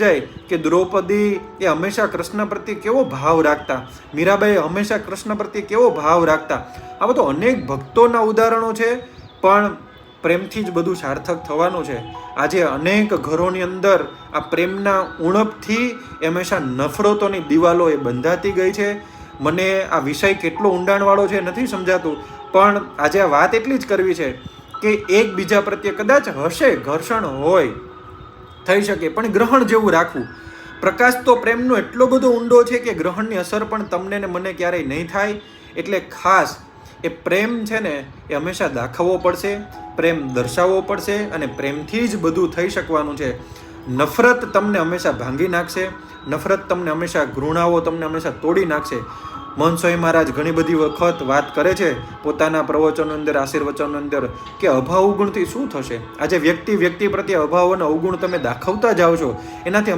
જાય કે દ્રૌપદી એ હંમેશા કૃષ્ણ પ્રત્યે કેવો ભાવ રાખતા, મીરાબાઈ હંમેશા કૃષ્ણ પ્રત્યે કેવો ભાવ રાખતા. આવા તો અનેક ભક્તોના ઉદાહરણો છે, પણ પ્રેમથી જ બધું સાર્થક થવાનું છે. આજે અનેક ઘરોની અંદર આ પ્રેમના ઉણપથી હંમેશા નફરતોની દિવાલો એ બંધાતી ગઈ છે. મને આ વિષય કેટલો ઊંડાણવાળો છે નથી સમજાતું, પણ આજે આ વાત એટલી જ કરવી છે કે એકબીજા પ્રત્યે કદાચ હશે ઘર્ષણ હોય, થઈ શકે, પણ ગ્રહણ જેવું રાખવું. પ્રકાશ તો પ્રેમનો એટલો બધો ઊંડો છે કે ગ્રહણની અસર પણ તમને ને મને ક્યારેય નહીં થાય. એટલે ખાસ એ પ્રેમ છે ને એ હંમેશા દાખવવો પડશે, પ્રેમ દર્શાવવો પડશે, અને પ્રેમથી જ બધું થઈ શકવાનું છે. નફરત તમને હંમેશા ભાંગી નાખશે, નફરત તમને હંમેશા, ઘૃણાઓ તમને હંમેશા તોડી નાખશે. મહંત સ્વામી મહારાજ ઘણી બધી વખત વાત કરે છે પોતાના પ્રવચનો અંદર, આશીર્વચનો અંદર, કે અભાવ અવગુણથી શું થશે. આજે વ્યક્તિ પ્રત્યે અભાવ અને અવગુણ તમે દાખવતા જાઓ છો, એનાથી